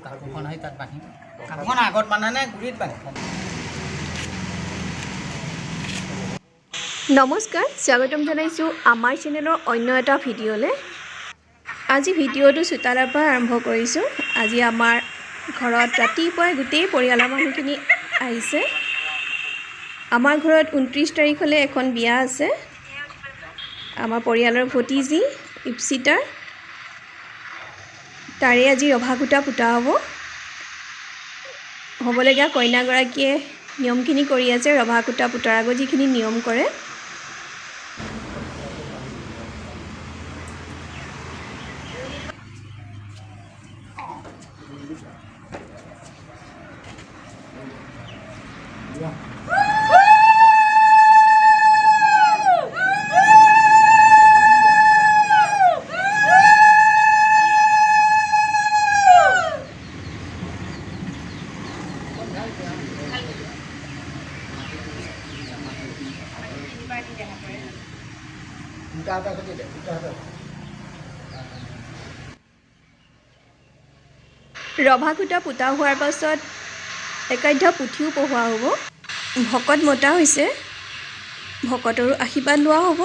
কাপোৰখন আহি তাত বান্ধিম কাপোৰখন আগত বান্ধা নে গুৰিত বান্ধিম নমস্কাৰ স্বাগতম জনাইছোঁ আমাৰ চেনেলৰ অন্য এটা ভিডিঅ'লৈ আজি ভিডিঅ'টো চোতালৰ পৰা আৰম্ভ কৰিছোঁ আজি আমাৰ ঘৰত ৰাতিপুৱাই গোটেই পৰিয়ালৰ মানুহখিনি আহিছে আমাৰ ঘৰত 29 তাৰিখলৈ এখন বিয়া আছে আমাৰ পৰিয়ালৰ ভতিজী ইপচিতাৰ তাৰে আজি ৰভাকুটা পুতা হ'বলগীয়া কইনাগৰাকীয়ে নিয়মখিনি কৰি আছে ৰভাকুটা পুতাৰ আগত যিখিনি নিয়ম কৰে ৰভাকুটা পুতা হোৱাৰ পাছত একাধ্য পুথিও পঢ়োৱা হ'ব ভকত মতা হৈছে ভকতৰো আশীৰ্বাদ লোৱা হ'ব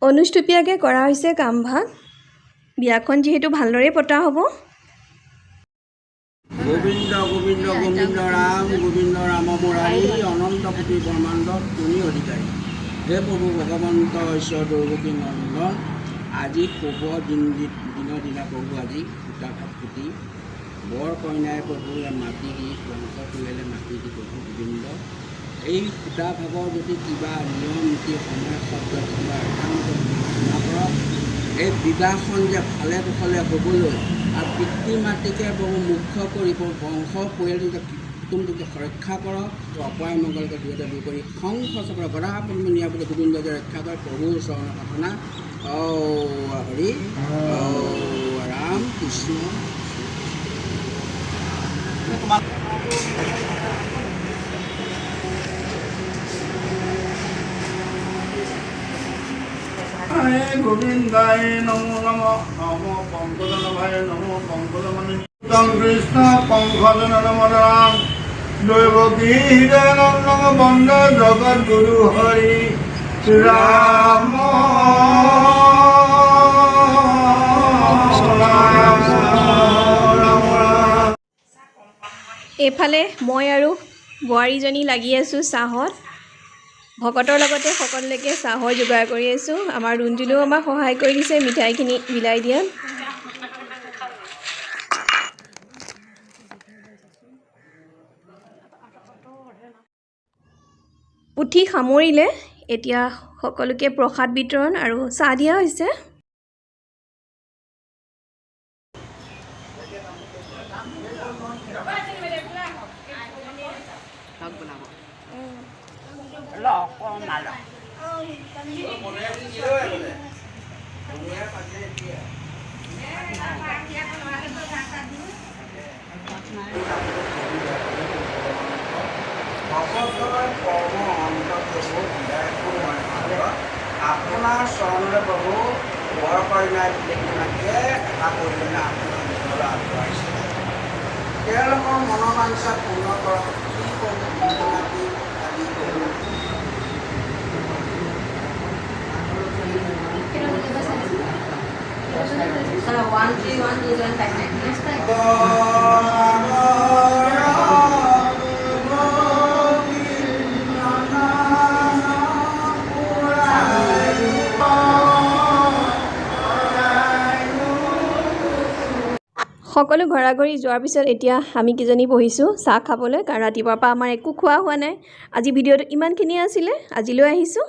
অনুষ্টুপীয়াকৈ কৰা হৈছে কামভাগ বিয়াখন যিহেতু ভালদৰে পতা হ'ব গোবিন্দ গোবিন্দ গোবিন্দ ৰাম মুৰাৰী অনন্ত কোটি ব্ৰহ্মাণ্ড তুমি অধিকাৰী হে প্ৰভু ভগৱন্ত ঈশ্বৰ দৌৰগী নন্দন আজি শুভ দিনৰ দিনা প্ৰভু আজি সূতা ভাত পুতি বৰ কইনাই প্ৰভুৱে মাটি দি বংশ পৰিয়ালে মাটি দি প্ৰভু গোবিন্দ এই সূতা ভাগৰ যদি কিবা নিয়ম নীতি সময় শব্দ কিবা একান্ত বিবেচনা কৰক এই বিবাহখন যে ভালে কুশলে হ'বলৈ আৰু পিতৃ মাতৃকে বহু মুখ্য কৰি বংশ পৰিয়ালটোকে কুটুমটোকে সুৰক্ষা কৰক অপয় মংগলকে দূৰতে দূৰ কৰি শংখ চক্ৰ গদা পদ্মনীয়া বুলি গোবিন্দকে ৰক্ষা কৰে প্ৰভুৰ চৰণ প্ৰাৰ্থনা হৰি ৰাম কৃষ্ণ গোবিন্দায় নমো নমঃ নমো পঙ্কজনভায় নমো পঙ্কজমণি কৃষ্ণ পঙ্কজন নমরাম দৈবকী হৃদয়নন্দন বন্দে জগৎ গুরু হরি রাম এইফালে মই আৰু বোৱাৰীজনী লাগি আছোঁ চাহত ভকতৰ লগতে সকলোলৈকে চাহৰ যোগাৰ কৰি আছোঁ আমাৰ ৰুণজুলেও আমাক সহায় কৰি দিছে মিঠাইখিনি বিলাই দিয়াত পুথি সামৰিলে এতিয়া সকলোকে প্ৰসাদ বিতৰণ আৰু চাহ দিয়া হৈছে আপোনাৰ চৰণলৈ প্ৰভু বৰ কইনাই বিলেকীমাটিয়ে এটা পৰিমাণে আপোনাৰ ঘৰলৈ আগবঢ়াইছে তেওঁলোকৰ মনোবাঞ্ছা পূৰ্ণ কৰক কি প্ৰভু বিলেকীমাটি আদি কৰোঁ সকলো ঘৰাঘৰি যোৱাৰ পিছত এতিয়া আমি কিজনী বহিছোঁ চাহ খাবলৈ কাৰণ ৰাতিপুৱাৰ পৰা আমাৰ একো খোৱা হোৱা নাই আজি ভিডিঅ'টো ইমানখিনিয়ে আছিলে আজিলৈ আহিছোঁ